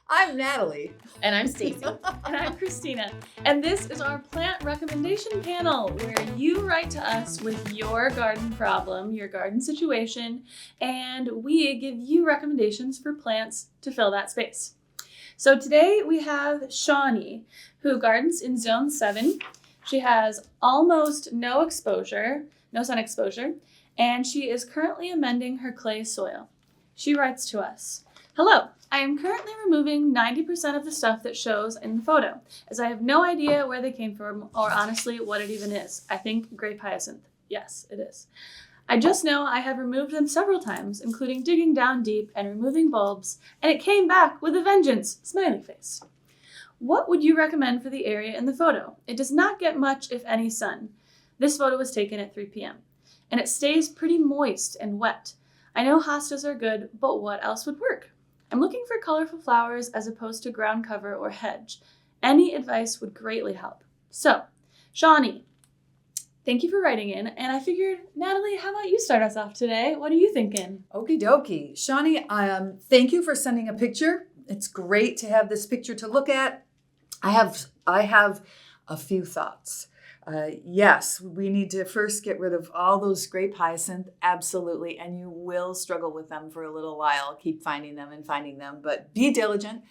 I'm Natalie. And I'm Stacey. And I'm Kristina. And this is our plant recommendation panel where you write to us with your garden problem, your garden situation, and we give you recommendations for plants to fill that space. So today we have Shawnee, who gardens in Zone 7. She has almost no sun exposure, and she is currently amending her clay soil. She writes to us, "Hello, I am currently removing 90% of the stuff that shows in the photo, as I have no idea where they came from or honestly what it even is. I think grape hyacinth. Yes, it is. I just know I have removed them several times, including digging down deep and removing bulbs, and it came back with a vengeance, smiley face. What would you recommend for the area in the photo? It does not get much, if any, sun. This photo was taken at 3 p.m. and it stays pretty moist and wet. I know hostas are good, but what else would work? I'm looking for colorful flowers as opposed to ground cover or hedge. Any advice would greatly help." So, Shawnee, thank you for writing in. And I figured, Natalie, how about you start us off today? What are you thinking? Okie dokie. Shawnee, thank you for sending a picture. It's great to have this picture to look at. I have a few thoughts. Yes, we need to first get rid of all those grape hyacinth, absolutely, and you will struggle with them for a little while. Keep finding them, but be diligent.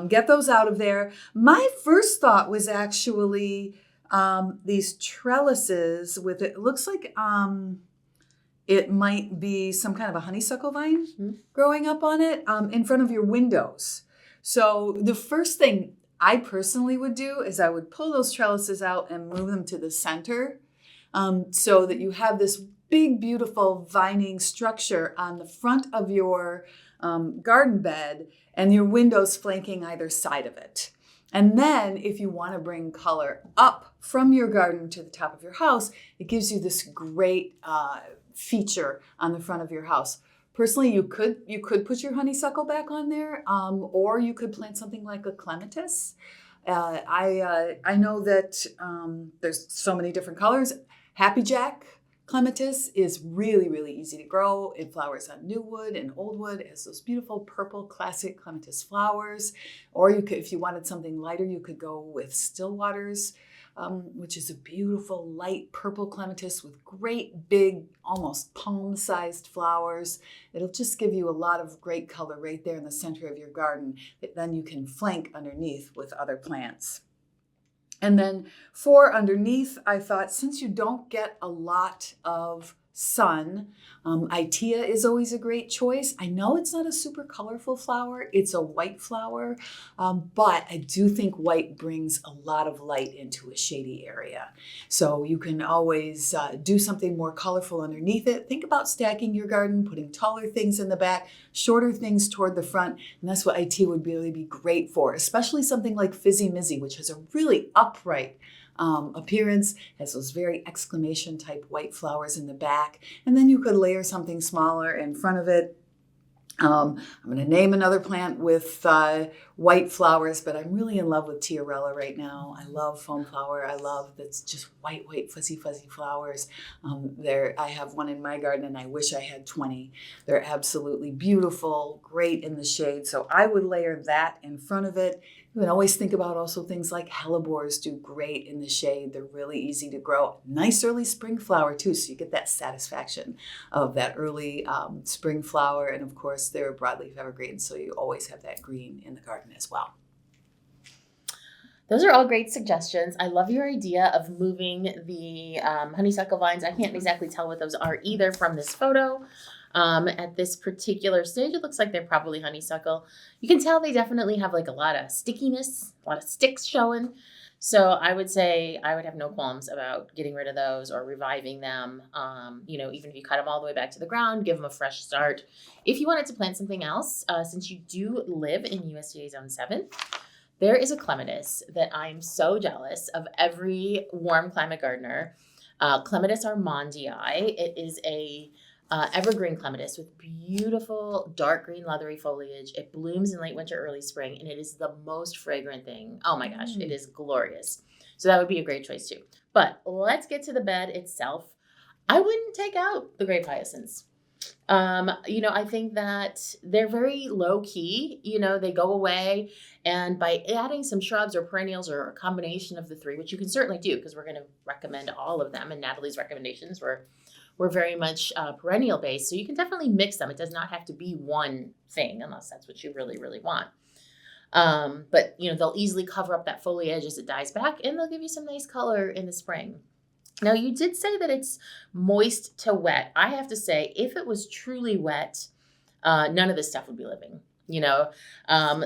Get those out of there. My first thought was actually these trellises with it looks like it might be some kind of a honeysuckle vine growing up on it in front of your windows. So the first thing I personally would do is I would pull those trellises out and move them to the center so that you have this big, beautiful vining structure on the front of your garden bed and your windows flanking either side of it. And then if you want to bring color up from your garden to the top of your house, it gives you this great feature on the front of your house. Personally, you could put your honeysuckle back on there, or you could plant something like a clematis. I know that there's so many different colors. Happy Jack clematis is really, really easy to grow. It flowers on new wood and old wood. It has those beautiful purple classic clematis flowers. Or you could, if you wanted something lighter, you could go with Stillwater's, which is a beautiful light purple clematis with great big, almost palm-sized flowers. It'll just give you a lot of great color right there in the center of your garden that then you can flank underneath with other plants. And then for underneath, I thought since you don't get a lot of sun, Itea is always a great choice. I know it's not a super colorful flower. It's a white flower, but I do think white brings a lot of light into a shady area. So you can always do something more colorful underneath it. Think about stacking your garden, putting taller things in the back, shorter things toward the front, and that's what Itea would really be great for, especially something like Fizzy Mizzy, which has a really upright appearance, has those very exclamation type white flowers in the back, and then you could layer something smaller in front of it. I'm going to name another plant with white flowers, but I'm really in love with Tiarella right now. I love foam flower. I love that's just white, fuzzy flowers. I have one in my garden, and I wish I had 20. They're absolutely beautiful, great in the shade. So I would layer that in front of it. You can always think about also things like hellebores do great in the shade. They're really easy to grow. Nice early spring flower too, so you get that satisfaction of that early spring flower. And of course, they're broadleaf evergreens, so you always have that green in the garden as well. Those are all great suggestions. I love your idea of moving the honeysuckle vines. I can't exactly tell what those are either from this photo. At this particular stage, it looks like they're probably honeysuckle. You can tell they definitely have like a lot of stickiness, a lot of sticks showing. So I would say I would have no qualms about getting rid of those or reviving them. Even if you cut them all the way back to the ground, give them a fresh start. If you wanted to plant something else, since you do live in USDA Zone 7, there is a clematis that I'm so jealous of every warm climate gardener. Clematis armandii. It is a evergreen clematis with beautiful dark green leathery foliage. It blooms in late winter, early spring, and it is the most fragrant thing. Oh my gosh, it is glorious. So that would be a great choice too. But let's get to the bed itself. I wouldn't take out the grape hyacinths. I think that they're very low key, they go away, and by adding some shrubs or perennials or a combination of the three, which you can certainly do because we're going to recommend all of them, and Natalie's recommendations were very much perennial based. So you can definitely mix them. It does not have to be one thing unless that's what you really, really want. But they'll easily cover up that foliage as it dies back, and they'll give you some nice color in the spring. Now, you did say that it's moist to wet. I have to say, if it was truly wet, none of this stuff would be living.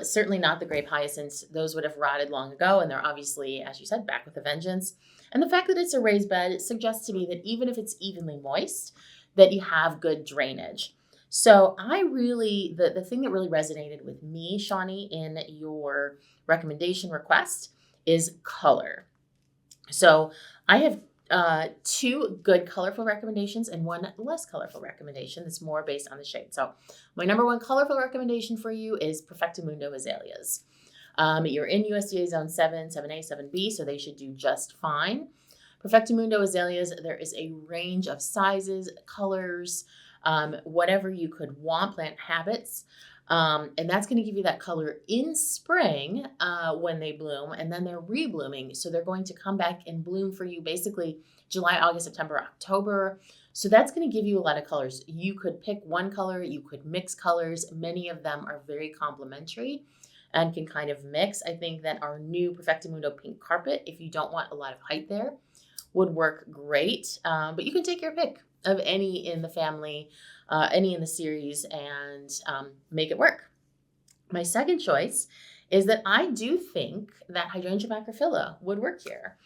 Certainly not the grape hyacinths. Those would have rotted long ago, and they're obviously, as you said, back with a vengeance. And the fact that it's a raised bed, it suggests to me that even if it's evenly moist, that you have good drainage. So the thing that really resonated with me, Shawnee, in your recommendation request is color. So I have two good colorful recommendations and one less colorful recommendation that's more based on the shade. So my number one colorful recommendation for you is Perfecto Mundo azaleas. You're in USDA zone 7, 7A, 7B, so they should do just fine. Perfecto Mundo azaleas, there is a range of sizes, colors, whatever you could want, plant habits. And that's going to give you that color in spring when they bloom, and then they're reblooming. So they're going to come back and bloom for you basically July, August, September, October. So that's going to give you a lot of colors. You could pick one color, you could mix colors. Many of them are very complementary and can kind of mix. I think that our new Perfecto Mundo pink carpet, if you don't want a lot of height there, would work great. But you can take your pick of any in the family, any in the series, and make it work. My second choice is that I do think that hydrangea macrophylla would work here.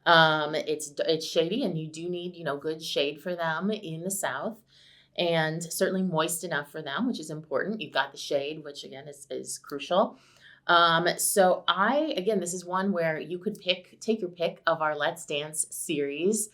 It's shady, and you do need good shade for them in the south, and certainly moist enough for them, which is important. You've got the shade, which again is crucial. So this is one where you could take your pick of our Let's Dance series.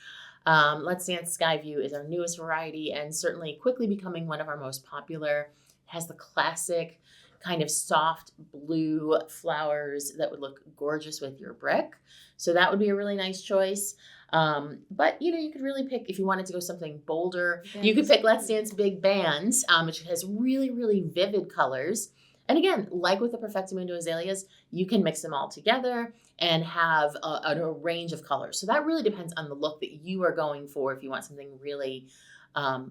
Let's Dance Skyview is our newest variety and certainly quickly becoming one of our most popular. It has the classic kind of soft blue flowers that would look gorgeous with your brick. So that would be a really nice choice. But you could really pick, if you wanted to go something bolder, you could pick Let's Dance Big Bands, which has really, really vivid colors. And again, like with the Perfecto Mundo azaleas, you can mix them all together and have a range of colors. So that really depends on the look that you are going for. If you want something really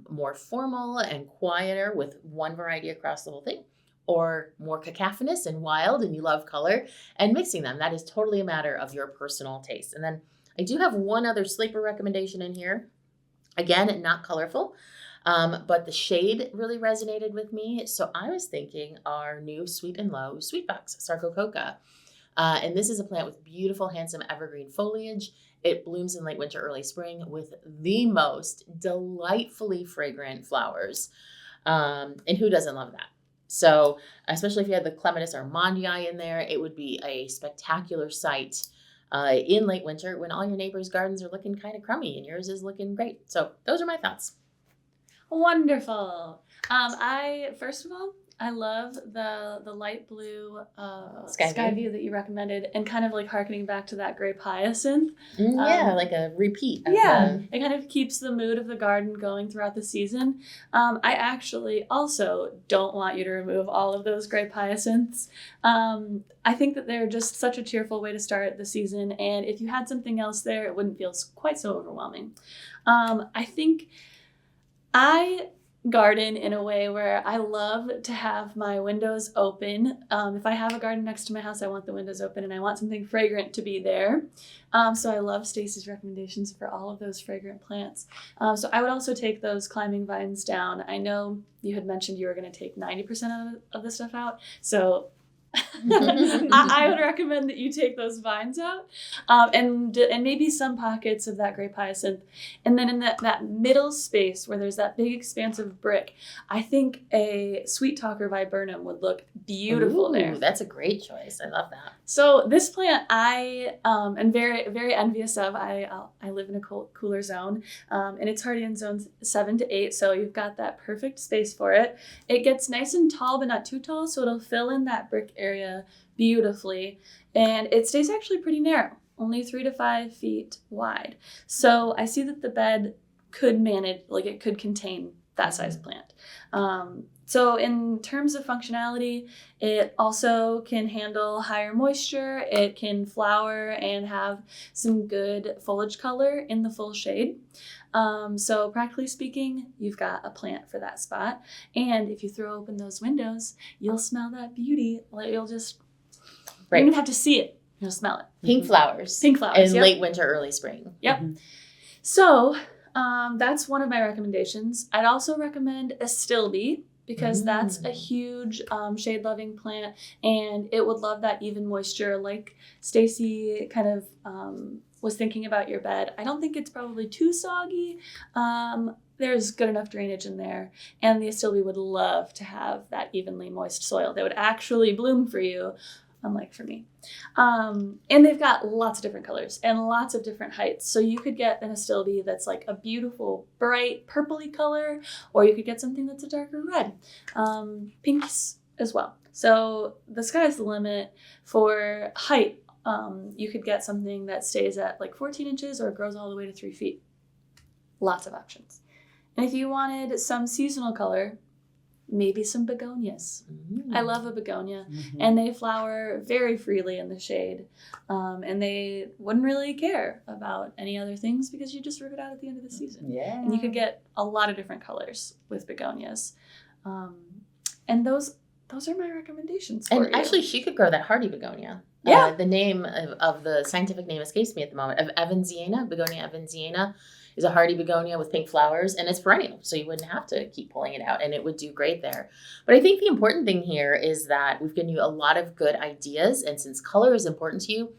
more formal and quieter with one variety across the whole thing, or more cacophonous and wild and you love color and mixing them, that is totally a matter of your personal taste. And then I do have one other sleeper recommendation in here. Again, not colorful. But the shade really resonated with me. So I was thinking our new Sweet and Low Sweet Box, Sarcococa. And this is a plant with beautiful, handsome evergreen foliage. It blooms in late winter, early spring with the most delightfully fragrant flowers. And who doesn't love that? So especially if you had the clematis or mondii in there, it would be a spectacular sight in late winter when all your neighbors' gardens are looking kind of crummy and yours is looking great. So those are my thoughts. Wonderful. First of all, I love the light blue sky view that you recommended, and kind of like harkening back to that grape hyacinth. Like a repeat. It kind of keeps the mood of the garden going throughout the season. I actually also don't want you to remove all of those grape hyacinths. I think that they're just such a cheerful way to start the season, and if you had something else there, it wouldn't feel quite so overwhelming. I think I garden in a way where I love to have my windows open. If I have a garden next to my house, I want the windows open and I want something fragrant to be there. So I love Stacey's recommendations for all of those fragrant plants. So I would also take those climbing vines down. I know you had mentioned you were going to take 90% of the stuff out. So I would recommend that you take those vines out, and maybe some pockets of that grape hyacinth, and then in that middle space where there's that big expanse of brick, I think a sweet talker viburnum would look beautiful. There. That's a great choice. I love that. So this plant I am very, very envious of. I live in a cooler zone, and it's already in zones 7 to 8, so you've got that perfect space for it. It gets nice and tall, but not too tall, so it'll fill in that brick area beautifully, and it stays actually pretty narrow, only 3 to 5 feet wide. So I see that the bed could manage, like it could contain that size plant. So in terms of functionality, it also can handle higher moisture. It can flower and have some good foliage color in the full shade. So practically speaking, you've got a plant for that spot. And if you throw open those windows, you'll smell that beauty. Like you'll just, you don't even have to see it. You'll smell it. Pink flowers. Pink flowers, in late winter, early spring. Yep. So that's one of my recommendations. I'd also recommend a stilbe, because that's a huge shade-loving plant, and it would love that even moisture, like Stacey kind of was thinking about your bed. I don't think it's probably too soggy. There's good enough drainage in there, and the astilbe would love to have that evenly moist soil. They would actually bloom for you, unlike for me. And they've got lots of different colors and lots of different heights. So you could get an astilbe that's like a beautiful, bright, purpley color, or you could get something that's a darker red. Pinks as well. So the sky's the limit for height. You could get something that stays at like 14 inches or grows all the way to 3 feet. Lots of options. And if you wanted some seasonal color, maybe some begonias. I love a begonia, and they flower very freely in the shade, and they wouldn't really care about any other things because you just rip it out at the end of the season. Yeah. And you could get a lot of different colors with begonias, and those are my recommendations for you. And actually, she could grow that hardy begonia. Yeah. The name of the scientific name escapes me at the moment. Of Evansiana, Begonia evansiana, is a hardy begonia with pink flowers, and it's perennial, so you wouldn't have to keep pulling it out, and it would do great there. But I think the important thing here is that we've given you a lot of good ideas, and since color is important to you,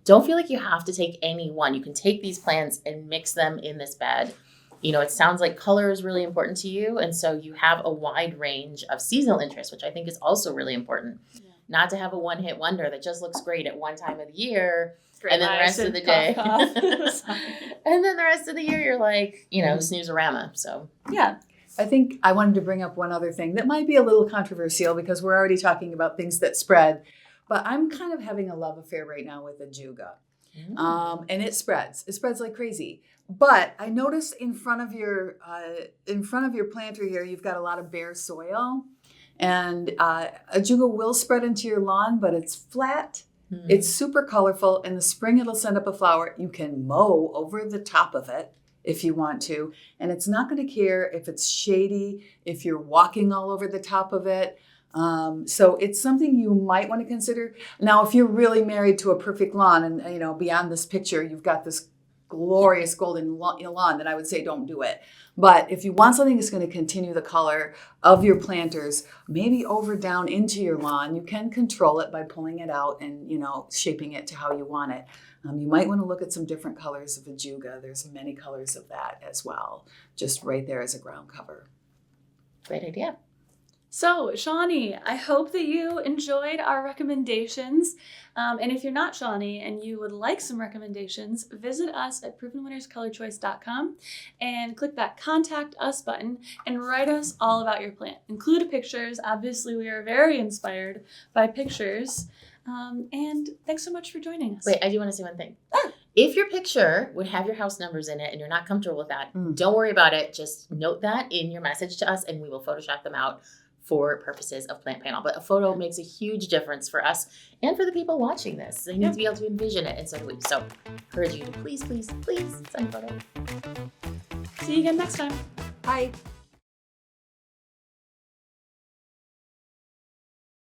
don't feel like you have to take any one. You can take these plants and mix them in this bed. You know, it sounds like color is really important to you, and so you have a wide range of seasonal interests, which I think is also really important. Yeah. Not to have a one-hit wonder that just looks great at one time of the year, and then the rest of the day. And then the rest of the year, you're like, snooze-a-rama. So, yeah. I think I wanted to bring up one other thing that might be a little controversial because we're already talking about things that spread. But I'm kind of having a love affair right now with ajuga. And it spreads. It spreads like crazy. But I noticed in front of your planter here, you've got a lot of bare soil. And ajuga will spread into your lawn, but it's flat. It's super colorful. In the spring, it'll send up a flower. You can mow over the top of it if you want to. And it's not going to care if it's shady, if you're walking all over the top of it. So it's something you might want to consider. Now, if you're really married to a perfect lawn and, beyond this picture, you've got this glorious golden lawn, then I would say don't do it. But if you want something that's going to continue the color of your planters, maybe over down into your lawn, you can control it by pulling it out and, shaping it to how you want it. You might want to look at some different colors of ajuga. There's many colors of that as well, just right there as a ground cover. Great idea. So, Shawnee, I hope that you enjoyed our recommendations. And if you're not Shawnee and you would like some recommendations, visit us at provenwinnerscolorchoice.com and click that Contact Us button and write us all about your plant. Include pictures. Obviously, we are very inspired by pictures. And thanks so much for joining us. Wait, I do want to say one thing. If your picture would have your house numbers in it and you're not comfortable with that, don't worry about it. Just note that in your message to us and we will Photoshop them out for purposes of plant panel. But a photo makes a huge difference for us and for the people watching this. They need to be able to envision it, and so do we. So encourage you to please, please, please send a photo. See you again next time. Bye.